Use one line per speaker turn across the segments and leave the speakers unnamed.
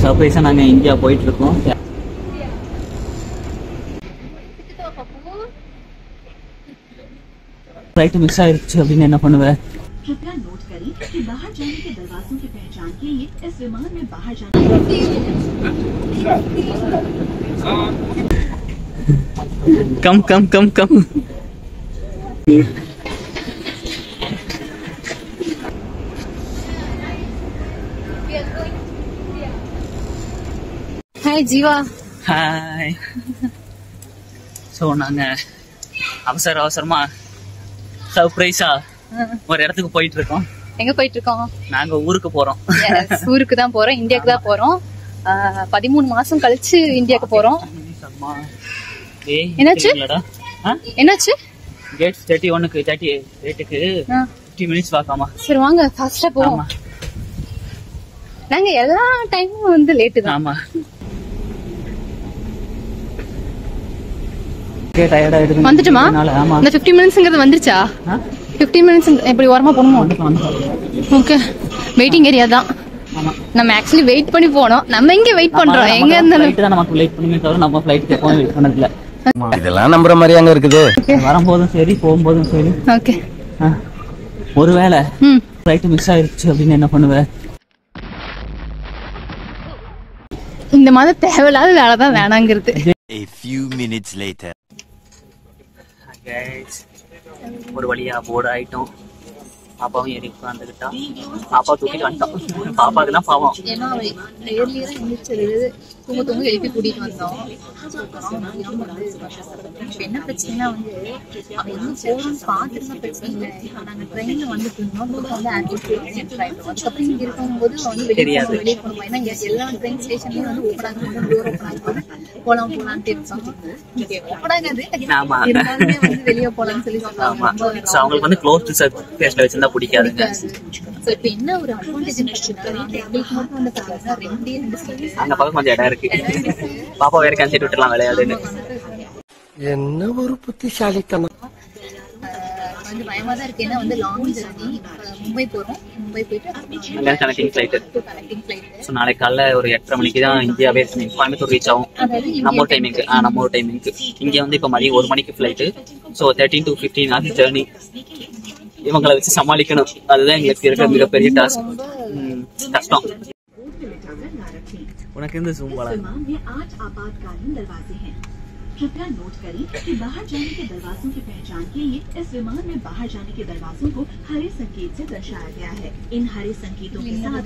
சர்ப்ரைஸா நாங்க இந்தியா போயிட்டு இருக்கோம். फ्लाइट मिस ஆயிருச்சு அப்படின்னு என்ன பண்ணுவே?
कृपया नोट करें कि बाहर जाने के दरवाजों की पहचान के लिए इस विमान में बाहर जाने
कम कम कम कम
हाय जीवा.
हाय. சோ நாங்க அவசரமா சர்ப்ரைஸா ஒரு இடத்துக்கு போயிட்டு இருக்கோம்.
எங்க போயிட்டு இருக்கோம்?
நாங்க ஊருக்கு போறோம்.
ஊருக்கு தான் போறோம், இந்தியாவுக்கு தான் போறோம். 13 மாசம் கழிச்சு இந்தியாவுக்கு போறோம். என்னாச்சு? என்னாச்சு?
கேட் 31க்கு 38க்கு 50 மினிட்ஸ் வாக்காமா.
சரி வாங்க ஃபாஸ்டா போவோம். நாங்க எல்லா டைமும் வந்து லேட் தான்.
ஆமா. டயர்டா இருக்கு.
வந்துட்டுமா? இந்த 50 மினிட்ஸ்ங்கிறது வந்துருச்சா? 50 மினிட்ஸ் எப்படி ஓரமா போணுமோ? ஓகே. வெயிட்டிங் ஏரியா தான். நம்ம ஆக்சுவலி வெயிட் பண்ணி போனோம். நம்ம எங்க வெயிட் பண்றோம்? எங்க இருந்தாலும்
ஃளைட் தான் நமக்கு வெயிட் பண்ணுமே தவிர நம்ம ஃளைட் எப்பவும் வெயிட் பண்ணது இல்ல.
இதெல்லாம் நம்புற மாதிரி அங்க இருக்குது.
வரும்போதும் சரி போகும்போதும் சரி.
ஓகே.
ஒருவேளை ஃளைட் மிஸ் ஆயிருச்சு அப்படின்னு என்ன பண்ணுவே?
இந்த மாதிரி தேவையில்லாத வேலை தான் வேணாங்கிறது.
A few minutes later.
ஒரு வழியா போர்டு ஆயிட்டோம். பாப்பாவும் ஏறி உட்காந்துக்கிட்டா. பாப்பா தூக்கிட்டு வந்துட்டோம். பாப்பாக்கு தான் பாவம்.
ஏன்னா ஏர்லியரா எந்திரிச்சது தூங்க எழுப்பி கூட்டிட்டு வந்தோம். என்ன பிரச்சனைனா வந்து அவன் எங்க போறோம்னு பாத்துருந்தா பிரச்சனை இல்லை. நாங்க ட்ரெயின்ல வந்துட்டு இருந்தோம். வந்து அதுக்கப்புறம் இங்க இருக்கும்போது வந்து வெளியே போகணும். ஏன்னா எல்லா ட்ரெயின் ஸ்டேஷன்லயும் வந்து ஓப்பன் ஆகும், டோர் ஓப்பன் ஆகும், போலான்ட்டு இருப்பாங்க. ஓப்பன் ஆகாது, இருந்தாலுமே வந்து வெளியே போலாம்னு சொல்லி சொல்லுவாங்க.
அவங்களுக்கு வந்து க்ளோஸ்ட் சர்ஃபேஸ்ல வச்சிருந்தா பிடிக்காதுங்க.
சோ இப்போ என்ன ஒரு அட்வான்டேஜ் இருக்குன்னா எங்களுக்கு மட்டும் வந்து பாத்தீங்கன்னா ரெண்டு சீட்ஸ்
அங்க பக்கம் கொஞ்சம் இடம் இருக்கு. பாப்பா வேற கேன்சல் விட்டுலாம் விளையாடுன்னு.
என்ன ஒரு புத்திசாலித்தனம்.
கொஞ்சம் பயமா தான் இருக்கு. ஏன்னா வந்து லாங் ஜர்னி. மும்பை போறோம். மும்பை போயிட்டு
கனெக்டிங் ஃபிளைட். ஸோ நாளைக்கு காலைல ஒரு 8:30 மணிக்கு தான் இந்தியாவே கோயம்புத்தூர் ரீச் ஆகும். நம்ம ஒரு டைமிங்க்கு இங்கே வந்து இப்போ மதியம் 1 மணிக்கு flight. So 13 to 15 hours journey. இவங்களை வச்சு சமாளிக்கணும். அதுதான் எங்களுக்கு இருக்கிற மிகப்பெரிய டாஸ்க். கஷ்டம். உனக்கு இந்த ஜூம் वाला
8 आपातकालीन दरवाजे हैं. कृपया नोट करें कि बाहर जाने के दरवाजों की पहचान के लिए इस विमान में बाहर जाने के दरवाजों को हरे संकेत से दर्शाया गया है. इन हरे संकेतों के साथ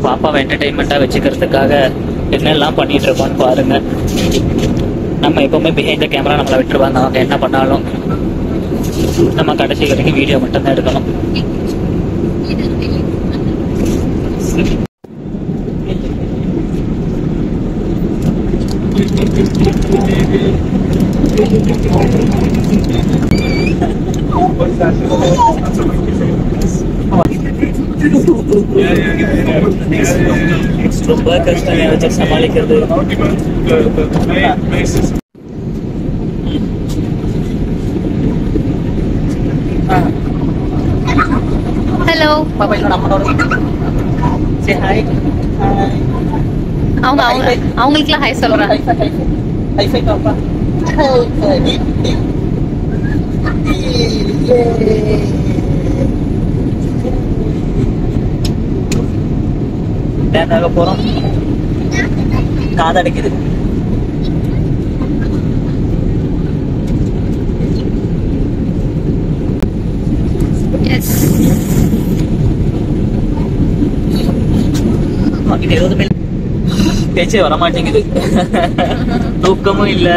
பாப்பாவை என்டர்டைன்மெண்டா வச்சுக்கிறதுக்காக என்னெல்லாம் பண்ணிட்டு இருக்கோம்னு பாருங்க. நம்ம எப்பவுமே பிஹைண்ட் த கேமரா நம்மளை விட்டுருவாங்க. அவங்க என்ன பண்ணாலும் நம்ம கடைசி வரைக்கும் வீடியோ மட்டும் தான் எடுக்கணும். ரொம்ப கஷ்டம் வச்சு சமாளிக்கிறது.
ஹலோ
பாப்பா என்னோட அம்மனோட சே ஹாய்.
அவங்களுக்குலாம் ஹாய் சொல்றேன்.
ஹை ஃபை பாப்பா. லேண்டாக போறோம். காதடைக்குது. பேச்சே வரமாட்டேங்குது. தூக்கமும் இல்ல.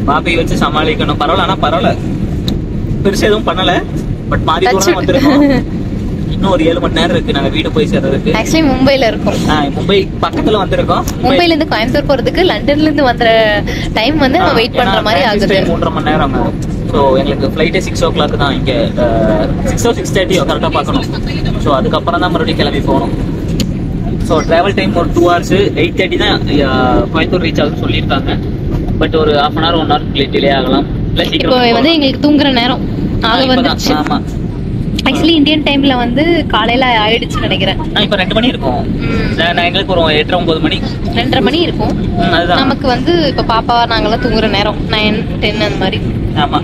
பாப்பையை வச்சு சமாளிக்கணும். பரவாயில்ல, ஆனா பரவாயில்ல, பெருசா எதுவும் பண்ணல. பட் மாறி தூரம் வந்துருக்கோம். இன்னும் ஒரு 7 மணி நேரம் இருக்கு நாங்க வீடு போய் சேர்றதுக்கு.
ஆக்சுவலி மும்பைல இருக்கோம்.
மும்பை பக்கத்துல வந்திருக்கோம்.
மும்பைல இருந்து கோயம்புத்தூர் போறதுக்கு லண்டன்ல இருந்து வந்த டைம் வந்து நம்ம வெயிட் பண்ற மாதிரி ஆகுது.
3.5 மணி நேரம். ஸோ எங்களுக்கு ஃப்ளைட்டே 6 o'clock தான். இங்கே 6 or 6:30 கரெக்டாக பார்க்கணும். ஸோ அதுக்கப்புறம் தான் மறுபடியும் கிளம்பி போகணும். ஸோ ட்ராவல் டைம் ஒரு 2 hours. 8:30 தான் கோயம்புத்தூர் ரீச் ஆகுதுன்னு சொல்லியிருக்காங்க. பட் ஒரு 1/2 hour 1 hour டிலே ஆகலாம்.
இப்போ வந்து எங்களுக்கு தூங்குற நேரம் ஆக வந்துச்சு.
ஆமா,
ஆக்சுவலி இந்தியன் டைம்ல வந்து காலையில ஆயிடுச்சு நினைக்கிறேன்.
இப்போ 2 மணி இருக்கும். எங்களுக்கு ஒரு 8-9 மணி 2:30
மணி இருக்கும். நமக்கு வந்து இப்ப பாப்பா நாங்கெல்லாம் தூங்குற நேரம் 9-10 அந்த மாதிரி.
ஆமா,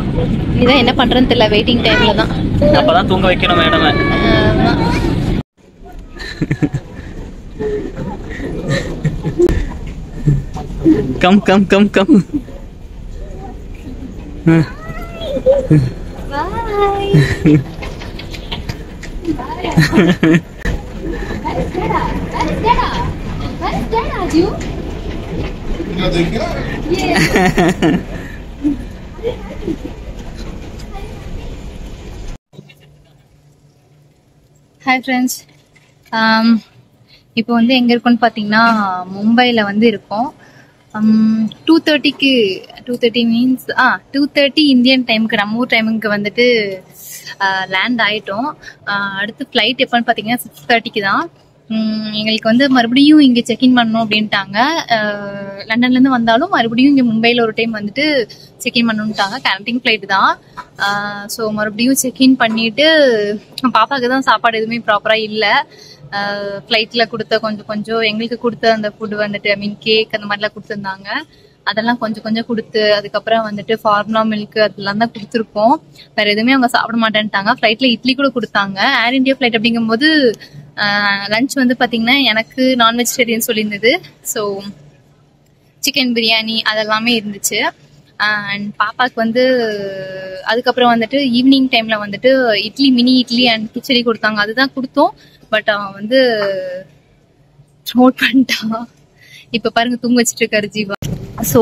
இதான் என்ன பண்றேன்னு தெரியல. வெயிட்டிங் டைம்ல தான்.
அப்பதான் தூங்க வைக்கணும் madam. Come come come come.
Hi friends, இப்போ வந்து எங்கே இருக்கோன்னு பார்த்தீங்கன்னா மும்பையில் வந்து இருக்கோம். 2:30 மீன்ஸ் 2:30 இந்தியன் டைமுக்கு, நம்ம ஊர் டைமுக்கு வந்துட்டு லேண்ட் ஆகிட்டோம். அடுத்து ஃப்ளைட் எப்போன்னு பார்த்தீங்கன்னா 6:30 தான். எங்களுக்கு வந்து மறுபடியும் இங்கே செக்இன் பண்ணணும் அப்படின்ட்டாங்க. லண்டன்லேருந்து வந்தாலும் மறுபடியும் இங்கே மும்பையில் ஒரு டைம் வந்துட்டு செக்இன் பண்ணணுன்ட்டாங்க. கனெக்டிங் ஃப்ளைட் தான். ஸோ மறுபடியும் செக்இன் பண்ணிட்டு பாப்பாவுக்கு தான் சாப்பாடு எதுவுமே ப்ராப்பராக இல்லை. ஃப்ளைட்டில் கொடுத்த கொஞ்சம் எங்களுக்கு கொடுத்த அந்த ஃபுட் வந்துட்டு கேக் அந்த மாதிரிலாம் கொடுத்துருந்தாங்க. அதெல்லாம் கொஞ்சம் கொடுத்து அதுக்கப்புறம் வந்துட்டு ஃபார்முலா மில்க் அதெல்லாம் தான் கொடுத்துருக்கோம். வேற எதுவுமே அவங்க சாப்பிட மாட்டேன்ட்டாங்க. ஃப்ளைட்ல இட்லி கூட கொடுத்தாங்க. ஏர் இண்டியா ஃப்ளைட் அப்படிங்கும்போது லஞ்ச் வந்து பார்த்தீங்கன்னா எனக்கு நான் வெஜிடேரியன் சொல்லியிருந்தது. ஸோ சிக்கன் பிரியாணி அதெல்லாமே இருந்துச்சு. அண்ட் பாப்பாவுக்கு வந்து அதுக்கப்புறம் வந்துட்டு ஈவினிங் டைம்ல வந்துட்டு மினி இட்லி அண்ட் கிச்சடி கொடுத்தாங்க. அதுதான் கொடுத்தோம். பட் அவன் வந்து நோட் பண்ணிட்டான். இப்ப பாருங்க தூங்க வச்சுட்டு இருக்காரு ஜீவா. ஸோ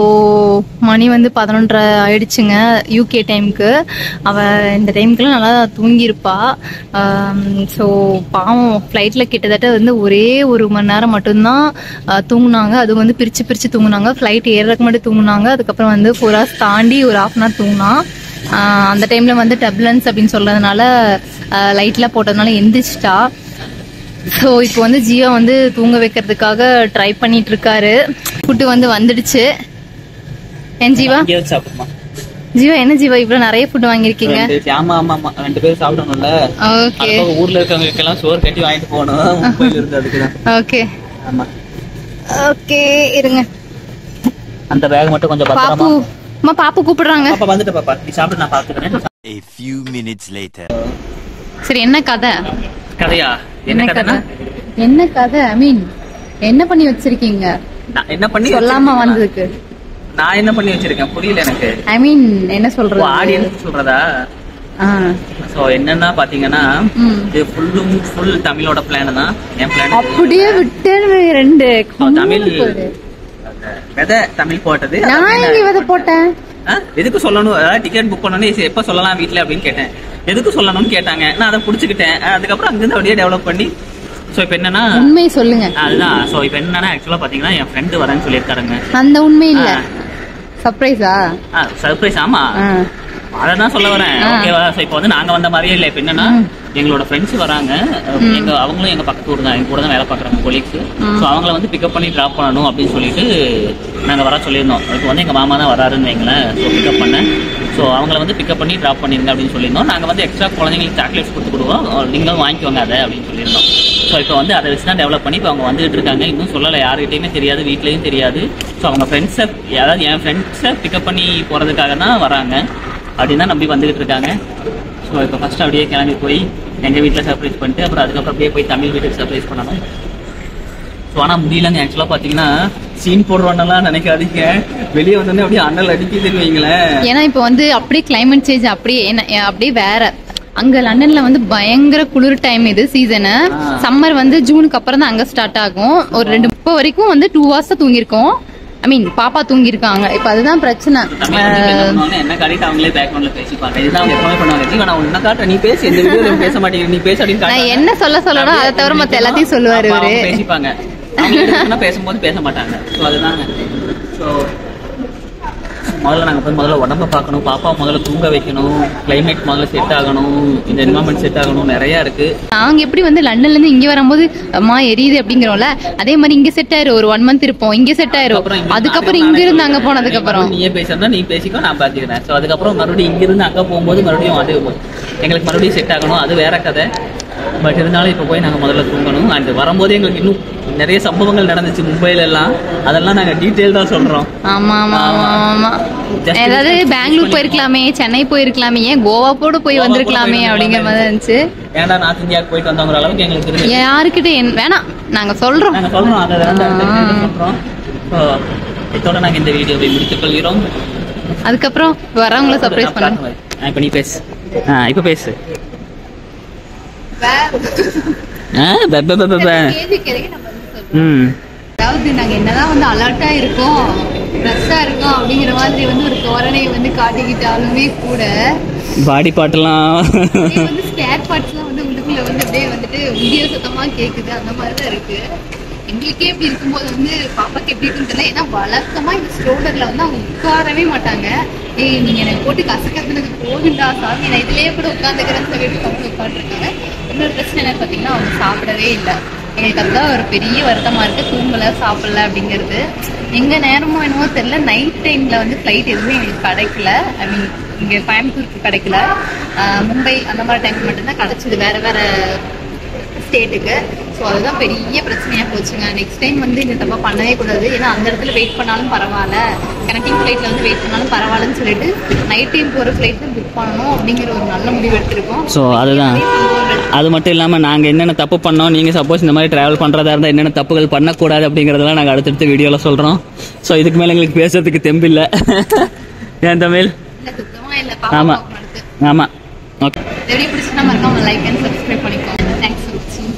மணி வந்து 11:30 ஆயிடுச்சுங்க யூகே டைமுக்கு. அவள் இந்த டைமுக்குலாம் நல்லா தூங்கியிருப்பா. ஸோ பாவம் ஃப்ளைட்டில் கிட்டத்தட்ட வந்து ஒரே 1 மணி நேரம் மட்டும்தான் தூங்குனாங்க. அது வந்து பிரித்து தூங்குனாங்க. ஃப்ளைட் ஏறதுக்கு மட்டும் தூங்குனாங்க. அதுக்கப்புறம் வந்து 4 hours தாண்டி ஒரு 1/2 hour தூங்கினா. அந்த டைமில் வந்து டர்புலன்ஸ் அப்படின்னு சொல்கிறதுனால லைட்லாம் போட்டதுனால எந்திரிச்சிட்டா. ஸோ இப்போ வந்து ஜியோ வந்து தூங்க வைக்கிறதுக்காக ட்ரை பண்ணிட்டு இருக்காரு. ஃபுட்டு வந்து வந்துடுச்சு. என் ஜீவா ஜீவா என்ன ஜீவா இவ்வளவு நிறைய ஃபுட் வாங்கிருக்கீங்க?
ஆமா ஆமா ஆமா 2 பேரும் சாப்பிடணும்ல.
ஓகே,
ஊர்ல இருக்கவங்களுக்கு எல்லாம் சோறு கட்டி வாங்கிட்டு போகணும். மும்பைல இருந்து அதுக்குதான்.
ஓகே
ஆமா,
ஓகே இருங்க.
அந்த பேக் மட்டும் கொஞ்சம் பத்திரமா.
அம்மா பாப்பு கூப்பிடுறாங்க.
பாப்பா வந்துட்டு பாப்பா நீ சாப்பிட்டு நான் பாத்துக்கிறேன்.
A few minutes later.
சரி என்ன கதை?
கதையா? என்ன கதை?
என்ன கதை? ஐ மீன் என்ன பண்ணி வச்சிருக்கீங்க?
என்ன பண்ணி
சொல்லாம வந்ததுக்கு
நான் என்ன பண்ணி வச்சிருக்கேன் புரியல எனக்கு.
ஐ மீன் என்ன சொல்றது?
ஆடியன்ஸ் சொல்றதா? சோ என்னன்னா பாத்தீங்கன்னா இது ஃபுல் தமிழோட பிளான் தான். என் பிளான்
அப்படியே விட்டேன். 2
தமிழ் விதை தமிழ் போட்டது.
நான் எங்க விதை போட்டேன்?
எதுக்கு சொல்லணும்? அதாவது டிக்கெட் புக் பண்ணணும் எப்ப சொல்லலாம் வீட்டுல அப்படின்னு கேட்டேன். எதுக்கு சொல்லணும்னு கேட்டாங்க. நான் அதை புடிச்சுக்கிட்டேன். அதுக்கப்புறம் அங்கிருந்து அப்படியே டெவலப் பண்ணி சோ இப்போ என்னன்னா
உண்மை சொல்லுங்க.
அதுதான். சோ இப்போ என்னன்னா ஆக்சுவலா பாத்தீங்கன்னா என் ஃப்ரெண்டு வரேன்னு சொல்லியிருக்காருங்க.
அந்த உண்மை இல்ல, சர்ப்ரைஸா?
சர்ப்ரைஸ். ஆமா, அதான் சொல்ல வரேன். ஓகேவா? சோ இப்போ வந்து நாங்க வந்த மாதிரியே இல்ல. இப்போ என்னன்னா எங்களோட ஃப்ரெண்ட்ஸ் வராங்க. அவங்களும் எங்க பக்கத்து ஊர் தான், எங்க கூட தான் வேலை பாக்குறாங்க, கொலீக்ஸ். ஸோ அவங்கள வந்து பிக்கப் பண்ணி டிராப் பண்ணணும் அப்படின்னு சொல்லிட்டு நாங்க வர சொல்லியிருந்தோம். இப்போ வந்து எங்க மாமா தான் வராருன்னு வைங்களேன். ஸோ பிக்கப் பண்ணேன். ஸோ அவங்கள வந்து பிக்கப் பண்ணி டிராப் பண்ணிருங்க அப்படின்னு சொல்லியிருந்தோம். நாங்கள் வந்து எக்ஸ்ட்ரா குழந்தைங்களுக்கு சாக்லேட்ஸ் கொடுத்துருவோம், நீங்களும் வாங்கிக்கோங்க அதை அப்படின்னு சொல்லியிருந்தோம். ஸோ இப்போ வந்து அதை வச்சு தான் டெவலப் பண்ணி இப்போ அவங்க வந்துட்டு இருக்காங்க. இன்னும் சொல்லலை, யாருக்கிட்டையுமே தெரியாது, வீட்லேயும் தெரியாது. ஸோ அவங்க ஃப்ரெண்ட்ஸை, அதாவது என் ஃப்ரெண்ட்ஸை பிக்கப் பண்ணி போகிறதுக்காக தான் வராங்க அப்படின்னு தான் நம்பி வந்துகிட்டு இருக்காங்க. ஸோ இப்போ ஃபர்ஸ்ட் அப்படியே கிளம்பி போய் எங்கள் வீட்டில் சர்ப்ரைஸ் பண்ணிட்டு அப்புறம் அதுக்கப்புறம் அப்படியே போய் தமிழ் வீட்டுக்கு சர்ப்ரைஸ் பண்ணணும். ஸோ ஆனால் முடியலங்க. ஆக்சுவலாக பார்த்தீங்கன்னா சீன் போடுறோன்னெல்லாம் நினைக்காதீங்க. வெளியே வந்தோடனே அப்படியே அனல் அடிக்குதுன்னு வைங்களேன்.
ஏன்னா இப்போ வந்து அப்படியே கிளைமேட் சேஞ்ச் அப்படியே வேற. அங்க லண்டன்ல வந்து பயங்கர குளிர் டைம், இது சீசனு. சம்மர் வந்து ஜூனுக்கு அப்புறம் தான் அங்க ஸ்டார்ட் ஆகும். ஒரு 2 வரைக்கும் வந்து 2 hours தூங்கிருக்கோம். ஐ மீன் பாப்பா தூங்கி இருக்காங்க. இப்ப அதுதான் பிரச்சனை.
என்ன காட்டிட்டு அவங்களே பேக்ரவுண்ட்ல பேசிப்பாங்க. இதுதான் அவங்க எப்பவுமே பண்ணுவாங்க. நான் உன்ன காட்டுறேன், நீ பேசு, இந்த வீடியோல பேச மாட்டேங்கிற, நீ பேச அப்படின்னு
நான் என்ன சொல்லணும் அதை தவிர மத்த எல்லாத்தையும் சொல்லுவாரு இவரு.
பேசிப்பாங்க. பேசும்போது பேச மாட்டாங்க. ஸோ அதுதாங்க. ஸோ முதல்ல நாங்கள் போய் முதல்ல உடம்ப பார்க்கணும், பாப்பா முதல்ல தூங்க வைக்கணும், கிளைமேட் முதல்ல செட் ஆகணும், இந்த என்வரான்மெண்ட் செட் ஆகணும், நிறைய இருக்கு.
நாங்க எப்படி வந்து லண்டன்ல இருந்து இங்க வரும்போது அம்மா எரியுது அப்படிங்கிறோம்ல, அதே மாதிரி இங்க செட் ஆயிரும். ஒரு 1 month இருப்போம், இங்க செட் ஆயிரும். அதுக்கப்புறம் இங்க இருந்து அங்க போனதுக்கு அப்புறம்
நீயே பேசுறதா நீ பேசிக்கோ, நான் பாத்துக்கிறேன். ஸோ அதுக்கப்புறம் மறுபடியும் இங்க இருந்து அங்க போகும்போது மறுபடியும் அது எங்களுக்கு மறுபடியும் செட் ஆகணும், அது வேற கதை. பட் இருந்தாலும் இப்போ போய் நாங்கள் முதல்ல தூங்கணும். அண்ட் வரும்போது எங்களுக்கு இன்னும் நிறைய சம்பவங்கள் நடந்துச்சு மும்பைல எல்லாம், அதெல்லாம் நாங்கள் டீட்டெயில்டா சொல்றோம்.
ஆமா ஆமா ஆமா ஆமா. ஏதாவது பெங்களூர் போயிருக்கலாமே, சென்னை போயிருக்கலாமே, ஏன் கோவா கூட போய் வந்திருக்கலாமே அப்படிங்கிற மாதிரி இருந்துச்சு.
ஏன்டா நார்த் இந்தியாவுக்கு போயிட்டு வந்தவங்க அளவுக்கு எங்களுக்கு தெரியும்.
யாருக்கிட்ட வேணாம், நாங்க சொல்றோம்
அதை சொல்றோம். இதோட நாங்கள் இந்த வீடியோவை முடித்துக் கொள்கிறோம்.
அதுக்கப்புறம் வரவங்களை சர்ப்ரைஸ் பண்ணுங்க.
இப்போ நீ பேசு. இப்போ பேசு.
அதாவது நாங்க என்னதான் வந்து அலர்ட்டா இருக்கோம், ஃப்ரெஷ்ஷா இருக்கோம் அப்படிங்கிற மாதிரி வந்து ஒரு தோரணையை வந்து காட்டிக்கிட்டாலுமே கூட
பாடி பார்ட்லாம்
வந்து ஸ்பேர் பார்ட்ஸ்லாம் வந்து உள்ளுக்குள்ள வந்து அப்படியே வந்துட்டு வீடியோ சத்தமா கேக்குது. அந்த மாதிரிதான் இருக்கு. எங்களுக்கே இப்படி இருக்கும்போது வந்து பாப்பாக்கு எப்படி இருக்குன்னு தெரியல. ஏன்னா வழக்கமா இந்த ஸ்ட்ரோலர்ல வந்து அவங்க உட்காரவே மாட்டாங்க. ஏய் நீங்க எனக்கு போட்டு கசக்கிறதுக்கு போகுண்டா சாமி, நான் இதுலயே கூட உட்காந்துக்கிறேன்னு சொல்லிட்டு கம்மி உட்காந்துருக்காங்க. இன்னொரு பிரச்சனை என்னன்னு பார்த்தீங்கன்னா அவங்க சாப்பிடவே இல்லை. எங்களுக்கு அதுதான் ஒரு பெரிய வருத்தமா இருக்கு. தூங்கலை, சாப்பிடல அப்படிங்கிறது. எங்க நேரமும் என்னவோ தெரியல, நைட் டைம்ல வந்து ஃப்ளைட் எதுவுமே எங்களுக்கு கிடைக்கல. ஐ மீன் இங்க கோயம்புத்தூருக்கு கிடைக்கல, மும்பை அந்த மாதிரி டைம் மட்டும்தான் கிடைச்சது, வேற வேற ஸ்டேட்டுக்கு. ஸோ அதுதான் பெரிய பிரச்சனையா போச்சுங்க. நெக்ஸ்ட் டைம் வந்து இந்த தப்பா பண்ணவே கூடாது. ஏன்னா அந்த இடத்துல வெயிட் பண்ணாலும் பரவாயில்ல, கனெக்டிங் ஃப்ளைட்ல வந்து வெயிட் பண்ணாலும் பரவாயில்லன்னு சொல்லிட்டு நைட் டைம் போகிற ஃப்ளைட் தான் புக் பண்ணணும் அப்படிங்கிற ஒரு நல்ல முடிவு எடுத்திருக்கோம்.
ஸோ அதுதான். அது மட்டும் இல்லாமல் நாங்கள் என்னென்ன தப்பு பண்ணோம், நீங்கள் சப்போஸ் இந்த மாதிரி ட்ராவல் பண்ணுறதா இருந்தால் என்னென்ன தப்புகள் பண்ணக்கூடாது அப்படிங்கிறதெல்லாம் நாங்கள் அடுத்தடுத்த வீடியோவில் சொல்கிறோம். ஸோ இதுக்கு மேலே எங்களுக்கு பேசுறதுக்கு தெம்பில்லை. ஏன் தமிழ்?
ஆமாம்
ஆமாம். ஓகே,
வீடியோ பிடிச்சினா மறக்காம லைக் அண்ட் சப்ஸ்கிரைப் பண்ணிக்கோங்க. தேங்க்ஸ் ஃபார் வாட்சிங்.